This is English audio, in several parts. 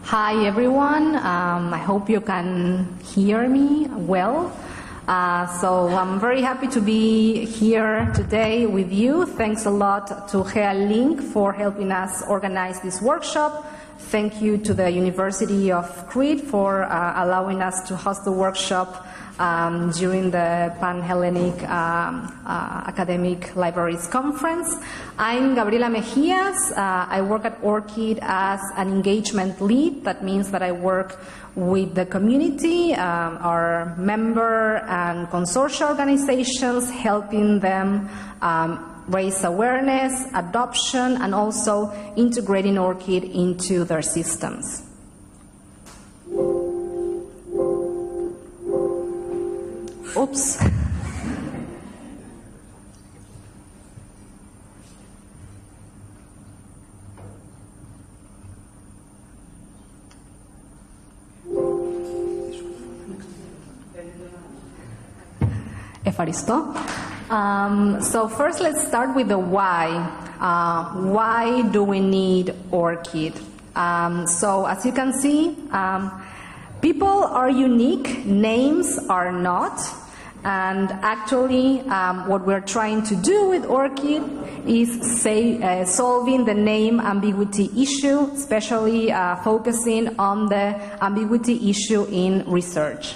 Hi everyone, I hope you can hear me well. So I'm very happy to be here today with you. Thanks a lot to Link for helping us organize this workshop. Thank you to the University of Crete for allowing us to host the workshop during the Pan-Hellenic Academic Libraries Conference. I'm Gabriela Mejias. I work at ORCID as an engagement lead. That means that I work with the community, our member and consortia organizations, helping them raise awareness, adoption, and also integrating ORCID into their systems. Oops. Ευχαριστώ. So first let's start with the why. Why do we need ORCID? So as you can see, people are unique, names are not. And actually, what we're trying to do with ORCID is solving the name ambiguity issue, especially focusing on the ambiguity issue in research.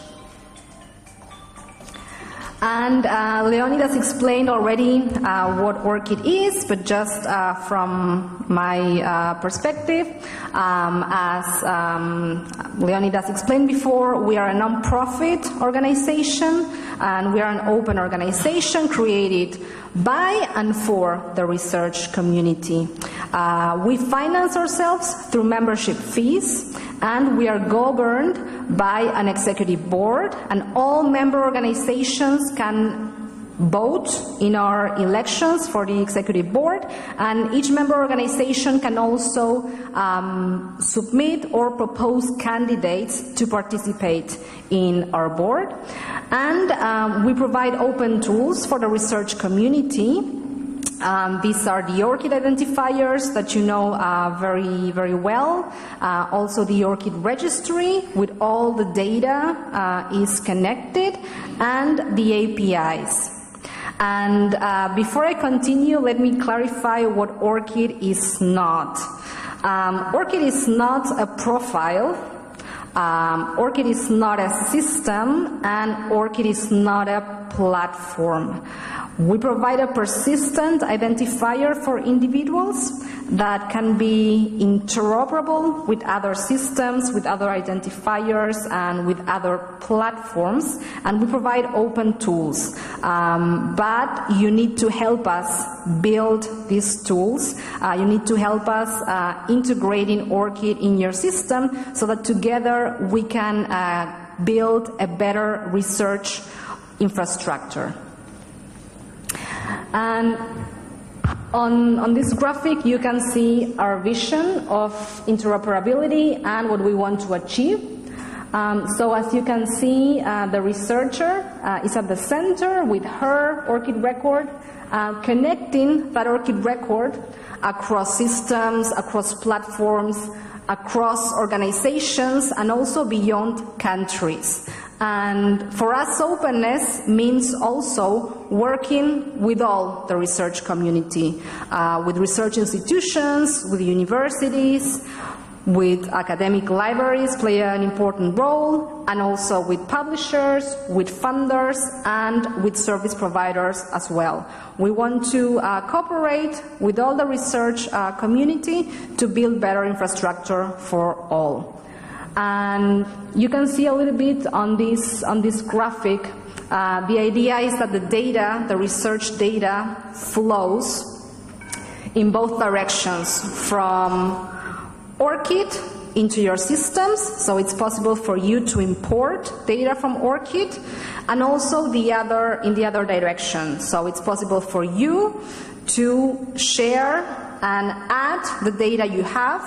And Leonidas explained already what ORCID is, but just from my perspective, as Leonidas explained before, we are a non-profit organization, and we are an open organization created by and for the research community. We finance ourselves through membership fees, and we are governed by an executive board, and all member organizations can vote in our elections for the executive board, and each member organization can also submit or propose candidates to participate in our board. And we provide open tools for the research community. These are the ORCID identifiers that you know very, very well. Also the ORCID registry with all the data is connected, and the APIs. And before I continue, let me clarify what ORCID is not. ORCID is not a profile. ORCID is not a system, and ORCID is not a platform. We provide a persistent identifier for individuals that can be interoperable with other systems, with other identifiers, and with other platforms, and we provide open tools. But you need to help us build these tools. You need to help us integrating ORCID in your system so that together we can build a better research infrastructure. And on this graphic, you can see our vision of interoperability and what we want to achieve. So as you can see, the researcher is at the center with her ORCID record, connecting that ORCID record across systems, across platforms, across organizations, and also beyond countries. And for us, openness means also working with all the research community, with research institutions, with universities, with academic libraries play an important role, and also with publishers, with funders, and with service providers as well. We want to cooperate with all the research community to build better infrastructure for all. And you can see a little bit on this graphic, the idea is that the data, the research data, flows in both directions, from ORCID into your systems, so it's possible for you to import data from ORCID, and also in the other direction, so it's possible for you to share and add the data you have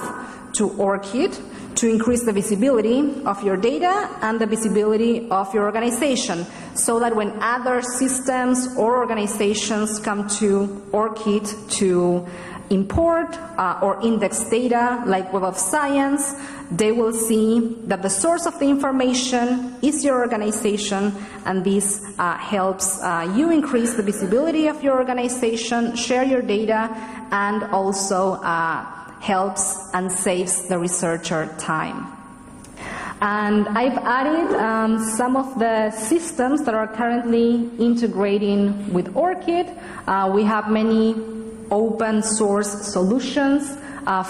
to ORCID to increase the visibility of your data and the visibility of your organization, so that when other systems or organizations come to ORCID to import or index data like Web of Science, they will see that the source of the information is your organization, and this helps you increase the visibility of your organization, share your data, and also helps and saves the researcher time. And I've added some of the systems that are currently integrating with ORCID. We have many open source solutions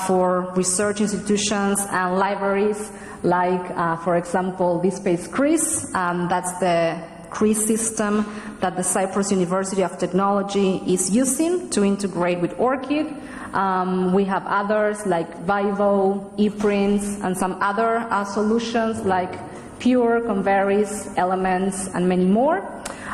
for research institutions and libraries, like, for example, this page CRIS. That's the CRIS system that the Cyprus University of Technology is using to integrate with ORCID. We have others like Vivo, ePrints, and some other solutions like Pure, Converis, Elements, and many more.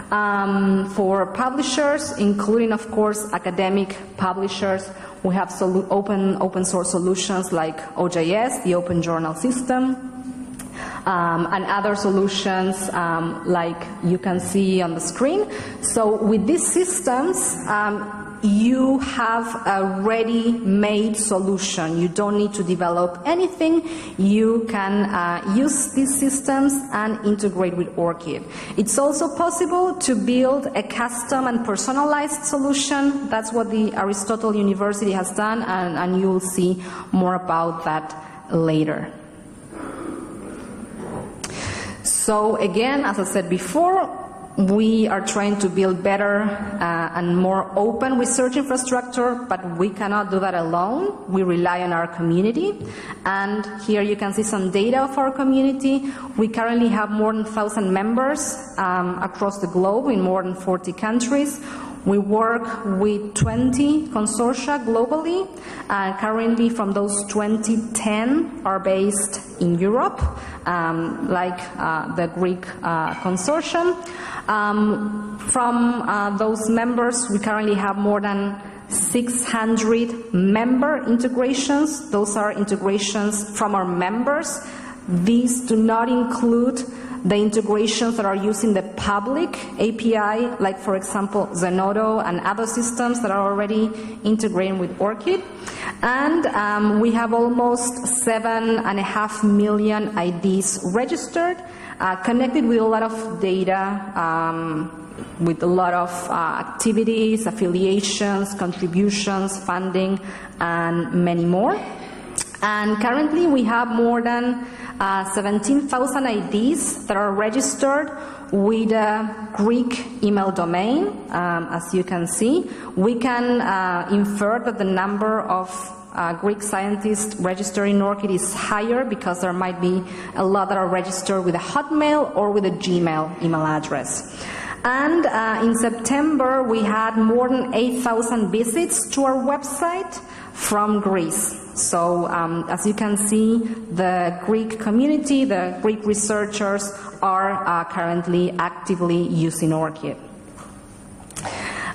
For publishers, including, of course, academic publishers, we have open source solutions like OJS, the Open Journal System, and other solutions like you can see on the screen. So with these systems, you have a ready-made solution. You don't need to develop anything. You can use these systems and integrate with ORCID. It's also possible to build a custom and personalized solution. That's what the Aristotle University has done, and you'll see more about that later. So again, as I said before, we are trying to build better and more open research infrastructure, but we cannot do that alone. We rely on our community. And here you can see some data of our community. We currently have more than 1,000 members across the globe in more than 40 countries. We work with 20 consortia globally. Currently, from those 20, 10 are based in Europe, like the Greek consortium. From those members, we currently have more than 600 member integrations. Those are integrations from our members. These do not include the integrations that are using the public API, like, for example, Zenodo and other systems that are already integrating with ORCID. And we have almost 7.5 million IDs registered, connected with a lot of data, with a lot of activities, affiliations, contributions, funding, and many more. And currently we have more than 17,000 IDs that are registered with a Greek email domain. As you can see, we can infer that the number of Greek scientists registered in ORCID is higher because there might be a lot that are registered with a Hotmail or with a Gmail email address. And in September, we had more than 8,000 visits to our website from Greece. So as you can see, the Greek community, the Greek researchers are currently actively using ORCID.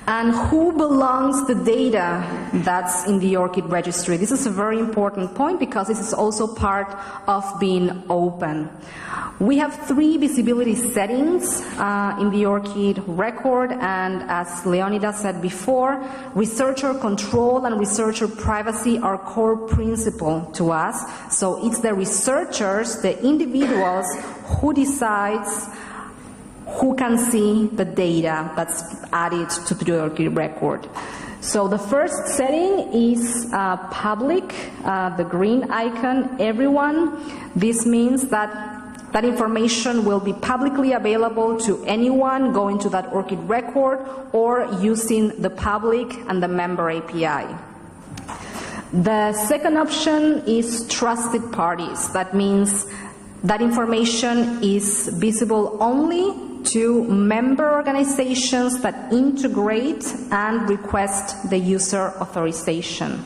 And who belongs the data that's in the ORCID registry? This is a very important point because this is also part of being open. We have 3 visibility settings in the ORCID record, and as Leonidas said before, researcher control and researcher privacy are core principle to us. So it's the researchers, the individuals, who decides who can see the data that's added to the ORCID record. So the first setting is public, the green icon, everyone. This means that that information will be publicly available to anyone going to that ORCID record or using the public and the member API. The second option is trusted parties. That means that information is visible only to member organizations that integrate and request the user authorization.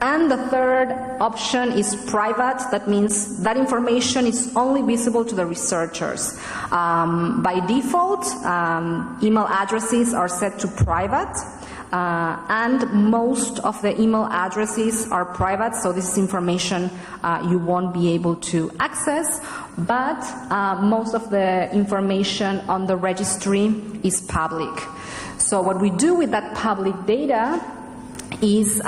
And the third option is private. That means that information is only visible to the researchers. By default, email addresses are set to private, and most of the email addresses are private, so this is information you won't be able to access, but most of the information on the registry is public. So what we do with that public data is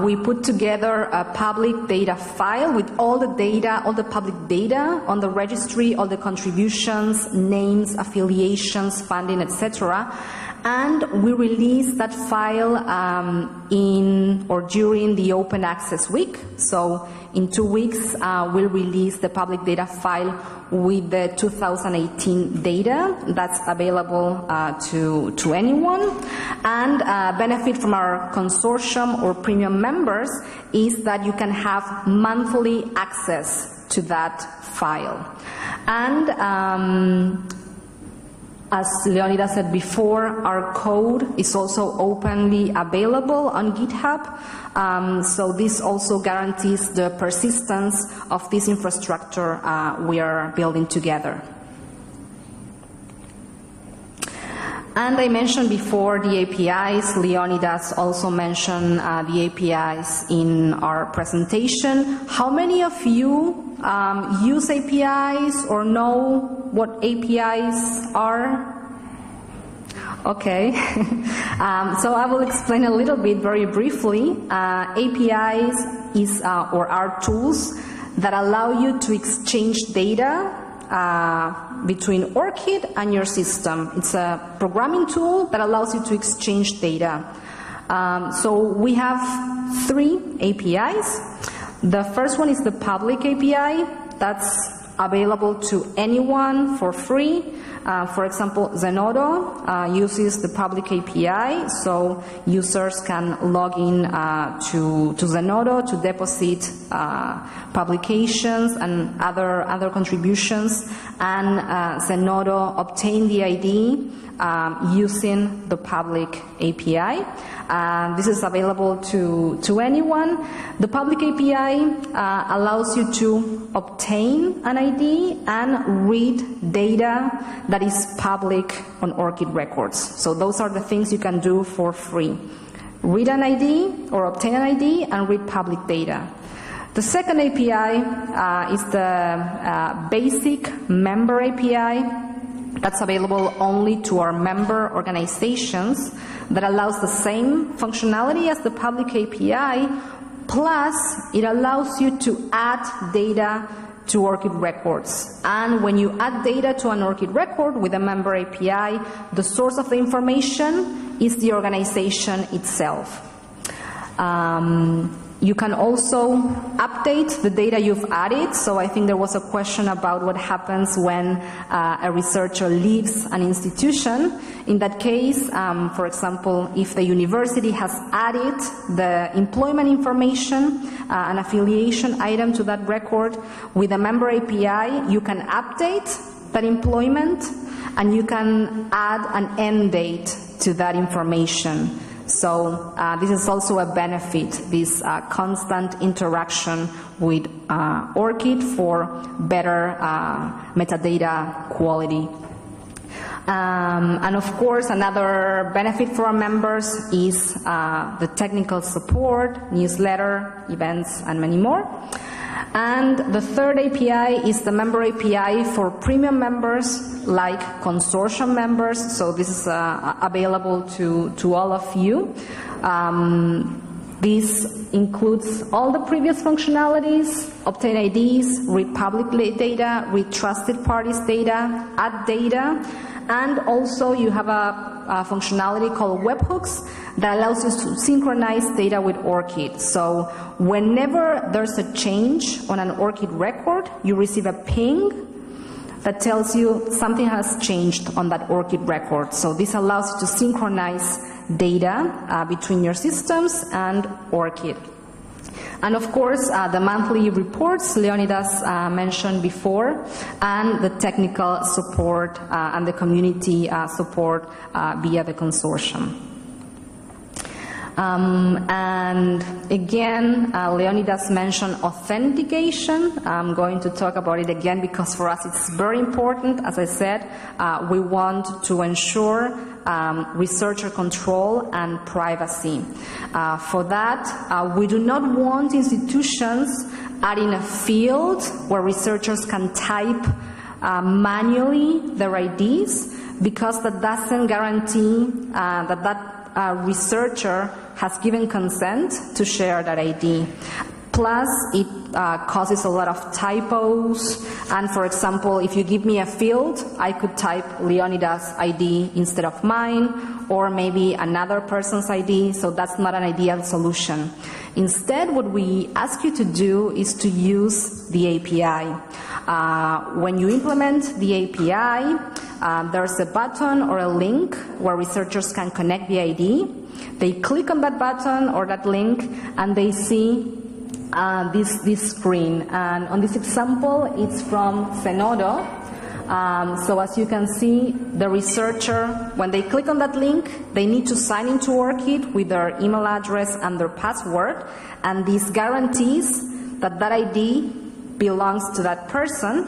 we put together a public data file with all the data, all the public data on the registry, all the contributions, names, affiliations, funding, etc. And we release that file in or during the Open Access Week. So in 2 weeks, we'll release the public data file with the 2018 data that's available to anyone. And benefit from our consortium or premium members is that you can have monthly access to that file. And as Leonidas said before, our code is also openly available on GitHub, so this also guarantees the persistence of this infrastructure we are building together. And I mentioned before the APIs. Leonidas also mentioned the APIs in our presentation. How many of you use APIs or know what APIs are? Okay, so I will explain a little bit very briefly. APIs or are tools that allow you to exchange data between ORCID and your system. It's a programming tool that allows you to exchange data. So we have 3 APIs. The first one is the public API. That's available to anyone for free. For example, Zenodo uses the public API, so users can log in to Zenodo to deposit publications and other contributions, and Zenodo obtain the ID using the public API. This is available to anyone. The public API allows you to obtain an ID and read data that is public on ORCID records. So those are the things you can do for free. Read an ID or obtain an ID and read public data. The second API is the basic member API. That's available only to our member organizations, that allows the same functionality as the public API, plus it allows you to add data to ORCID records. And when you add data to an ORCID record with a member API, the source of the information is the organization itself. You can also update the data you've added. So I think there was a question about what happens when a researcher leaves an institution. In that case, for example, if the university has added the employment information, an affiliation item to that record, with a member API, you can update that employment and you can add an end date to that information. So this is also a benefit, this constant interaction with ORCID for better metadata quality. And of course, another benefit for our members is the technical support, newsletter, events, and many more. And the third API is the member API for premium members like consortium members. So this is available to all of you. This includes all the previous functionalities: obtain IDs, read public data, read trusted parties data, add data, and also you have a functionality called webhooks that allows you to synchronize data with ORCID. So whenever there's a change on an ORCID record, you receive a ping that tells you something has changed on that ORCID record. So this allows you to synchronize data between your systems and ORCID. And of course, the monthly reports Leonidas mentioned before, and the technical support and the community support via the consortium. And again, Leonidas mentioned authentication. I'm going to talk about it again because for us it's very important. As I said, we want to ensure researcher control and privacy. For that, we do not want institutions adding a field where researchers can type manually their IDs, because that doesn't guarantee that researcher has given consent to share that ID. Plus, it causes a lot of typos, and for example, if you give me a field, I could type Leonidas' ID instead of mine, or maybe another person's ID, so that's not an ideal solution. Instead, what we ask you to do is to use the API. When you implement the API, there's a button or a link where researchers can connect the ID. They click on that button or that link, and they see this screen. And on this example, it's from Zenodo. So as you can see, the researcher, when they click on that link, they need to sign into ORCID with their email address and their password, and this guarantees that that ID belongs to that person.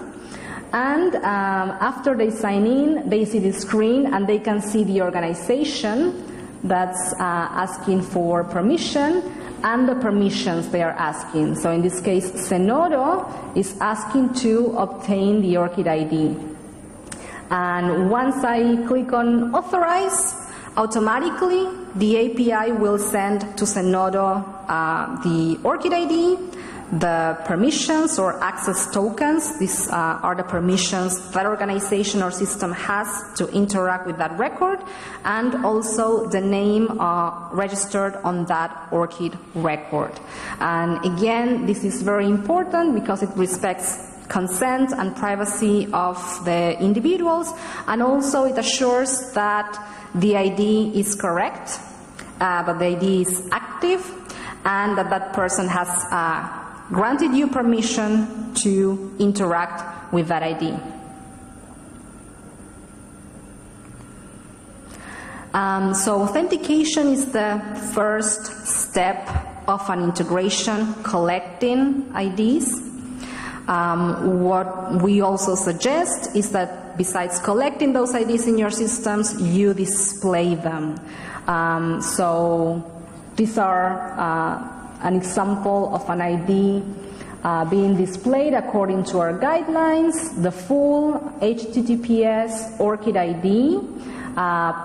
And after they sign in, they see the screen and they can see the organization that's asking for permission and the permissions they are asking. So in this case, Zenodo is asking to obtain the ORCID ID. And once I click on authorize, automatically the API will send to Zenodo the ORCID ID, the permissions or access tokens. These are the permissions that organization or system has to interact with that record, and also the name registered on that ORCID record. And again, this is very important because it respects consent and privacy of the individuals, and also it assures that the ID is correct, that the ID is active, and that that person has granted you permission to interact with that ID. So authentication is the first step of an integration collecting IDs. What we also suggest is that besides collecting those IDs in your systems, you display them. So these are an example of an ID being displayed according to our guidelines, the full HTTPS ORCID ID,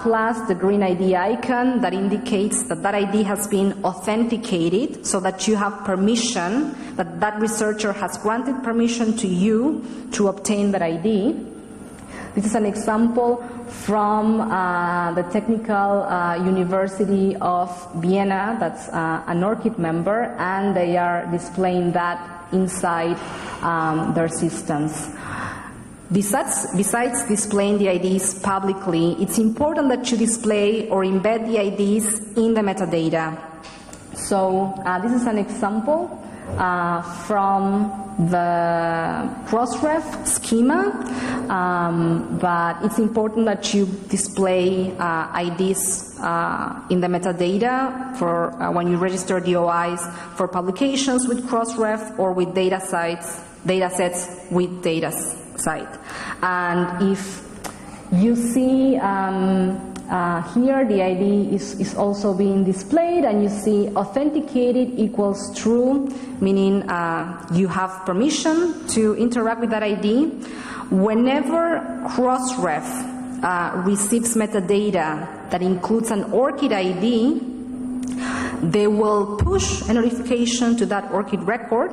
plus the green ID icon that indicates that that ID has been authenticated, so that you have permission, that that researcher has granted permission to you to obtain that ID. This is an example from the Technical University of Vienna, that's an ORCID member, and they are displaying that inside their systems. Besides displaying the IDs publicly, it's important that you display or embed the IDs in the metadata. So this is an example from the Crossref schema, but it's important that you display IDs in the metadata for when you register DOIs for publications with Crossref or with datasets with datasite. And if you see here the ID is also being displayed, and you see authenticated equals true, meaning you have permission to interact with that ID. Whenever Crossref receives metadata that includes an ORCID ID, they will push a notification to that ORCID record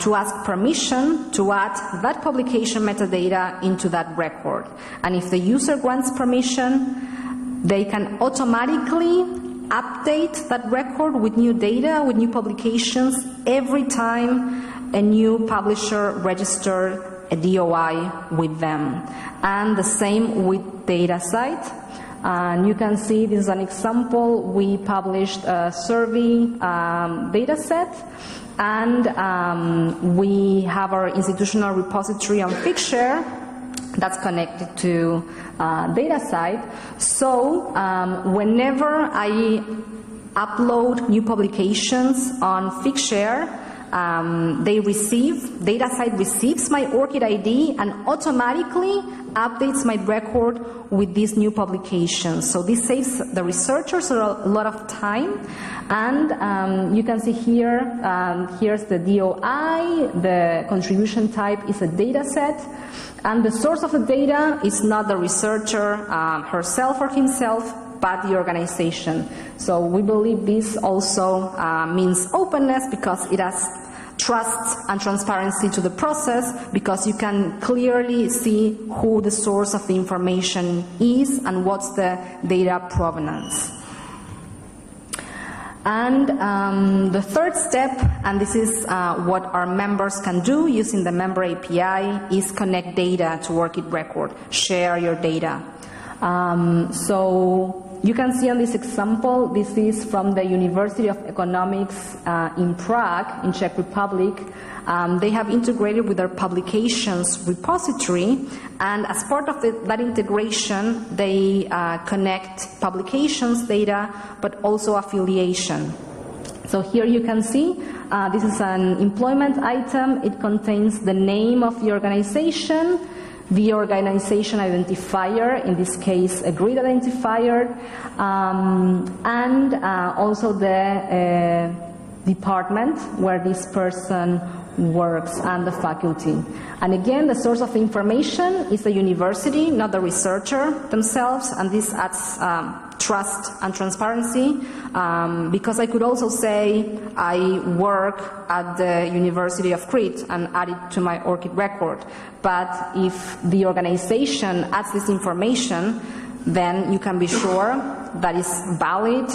to ask permission to add that publication metadata into that record. And if the user grants permission, they can automatically update that record with new data, with new publications, every time a new publisher registers a DOI with them. And the same with DataCite. And you can see this is an example. We published a survey data set, and we have our institutional repository on Figshare that's connected to DataCite. So whenever I upload new publications on Figshare, DataCite receives my ORCID ID and automatically updates my record with these new publications. So this saves the researchers a lot of time. And you can see here, here's the DOI, the contribution type is a data set, and the source of the data is not the researcher herself or himself, but the organization. So we believe this also means openness, because it has trust and transparency to the process, because you can clearly see who the source of the information is and what's the data provenance. And the third step, and this is what our members can do using the member API, is connect data to ORCID record, share your data. So you can see on this example, this is from the University of Economics in Prague, in Czech Republic. They have integrated with their publications repository, and as part of that integration, they connect publications data, but also affiliation. So here you can see, this is an employment item. It contains the name of the organization identifier, in this case a grid identifier, and also the department where this person works and the faculty. And again, the source of information is the university, not the researcher themselves, and this adds trust and transparency, because I could also say I work at the University of Crete and add it to my ORCID record. But if the organization adds this information, then you can be sure that is valid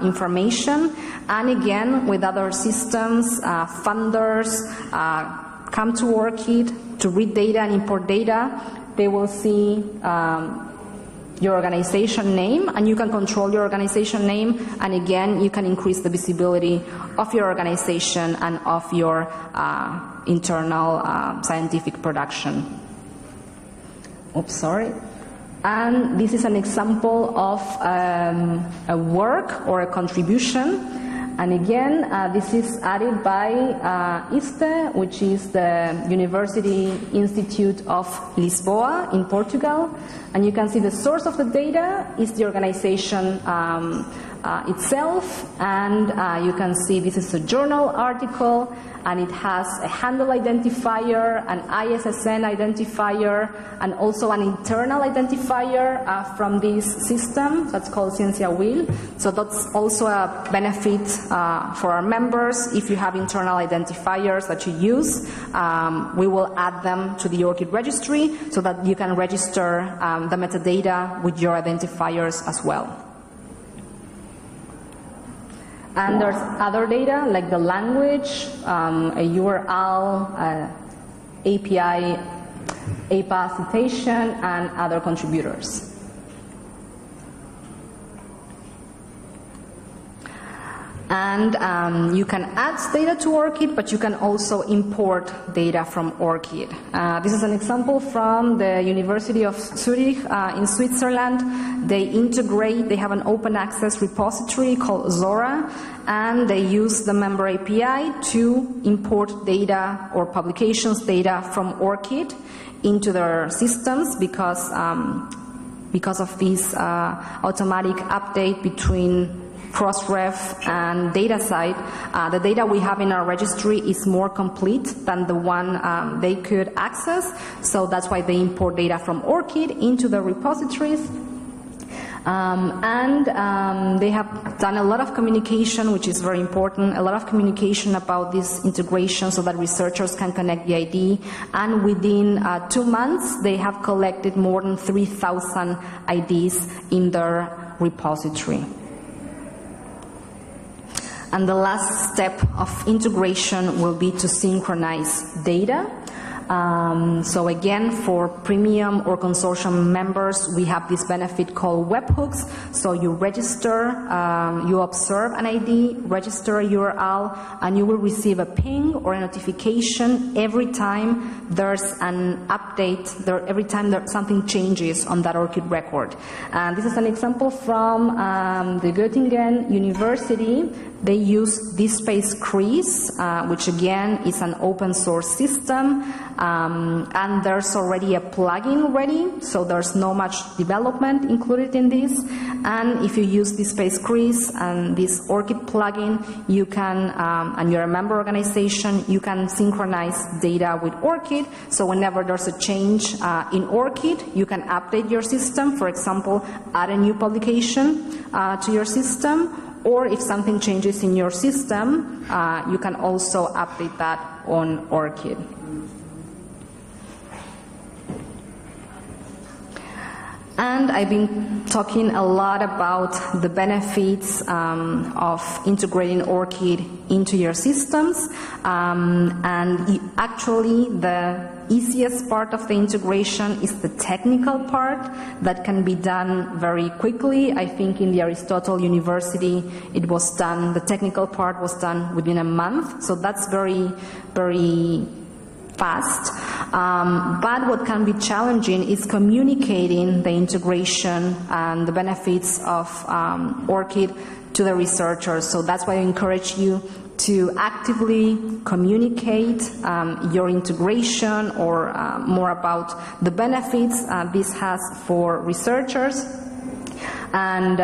information. And again, with other systems, funders come to ORCID to read data and import data. They will see your organization name, and you can control your organization name, and again, you can increase the visibility of your organization and of your internal scientific production. Oops, sorry. And this is an example of a work or a contribution. And again, this is added by ISTE, which is the University Institute of Lisboa in Portugal. And you can see the source of the data is the organization itself. And you can see this is a journal article, and it has a handle identifier, an ISSN identifier, and also an internal identifier from this system that's called Ciencia Will. So that's also a benefit for our members. If you have internal identifiers that you use, we will add them to the ORCID registry so that you can register the metadata with your identifiers as well. And there's other data like the language, a URL, API, APA citation, and other contributors. And you can add data to ORCID, but you can also import data from ORCID. This is an example from the University of Zurich in Switzerland. They have an open access repository called Zora, and they use the member API to import data or publications data from ORCID into their systems because of this automatic update between Crossref and DataSite. The data we have in our registry is more complete than the one they could access, so that's why they import data from ORCID into the repositories. They have done a lot of communication, which is very important, a lot of communication about this integration so that researchers can connect the ID. And within 2 months, they have collected more than 3,000 IDs in their repository. And the last step of integration will be to synchronize data. So again, for premium or consortium members, we have this benefit called webhooks. So you register, you observe an ID, register a URL, and you will receive a ping or a notification every time there's an update, every time something changes on that ORCID record. And this is an example from the Göttingen University. They use DSpace Crease, which again is an open source system. and there's already a plugin ready, so there's no much development included in this. And if you use this Space Chris and this ORCID plugin, you can, and you're a member organization, you can synchronize data with ORCID. So whenever there's a change in ORCID, you can update your system. For example, add a new publication to your system, or if something changes in your system, you can also update that on ORCID. And I've been talking a lot about the benefits of integrating ORCID into your systems. And actually, the easiest part of the integration is the technical part that can be done very quickly. I think in the Aristotle University, it was done, the technical part was done within a month. So that's very, very fast. But what can be challenging is communicating the integration and the benefits of ORCID to the researchers. So that's why I encourage you to actively communicate your integration or more about the benefits this has for researchers. And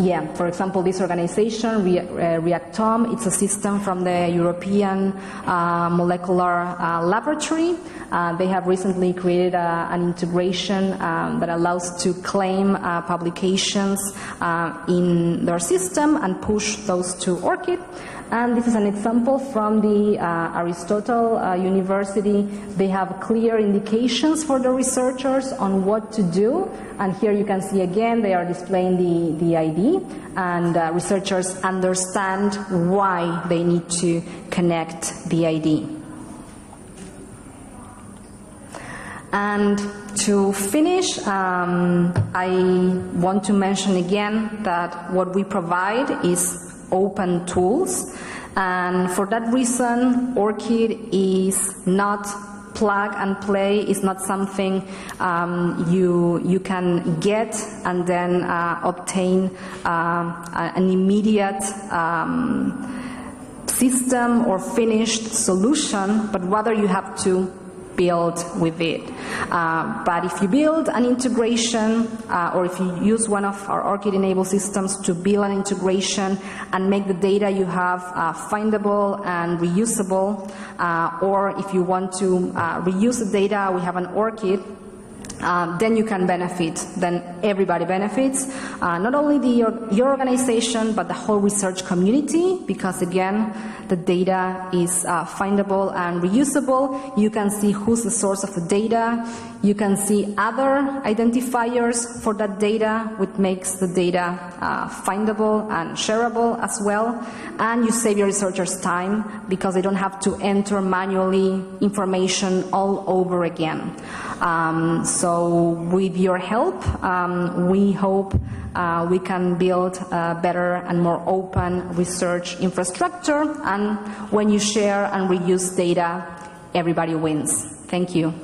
yeah, for example, this organization, Reactome, it's a system from the European Molecular Laboratory. They have recently created an integration that allows to claim publications in their system and push those to ORCID. And this is an example from the Aristotle University. They have clear indications for the researchers on what to do. And here you can see again, they are displaying the ID. And researchers understand why they need to connect the ID. And to finish, I want to mention again that what we provide is open tools, and for that reason ORCID is not plug and play, is not something you can get and then obtain an immediate system or finished solution, but rather you have to build with it. But if you build an integration or if you use one of our ORCID-enabled systems to build an integration and make the data you have findable and reusable, or if you want to reuse the data, we have an ORCID, then you can benefit, then everybody benefits, not only your organization but the whole research community, because again the data is findable and reusable. You can see who's the source of the data, you can see other identifiers for that data, which makes the data findable and shareable as well, and you save your researchers time because they don't have to enter manually information all over again. So with your help, we hope we can build a better and more open research infrastructure, and when you share and reuse data, everybody wins. Thank you.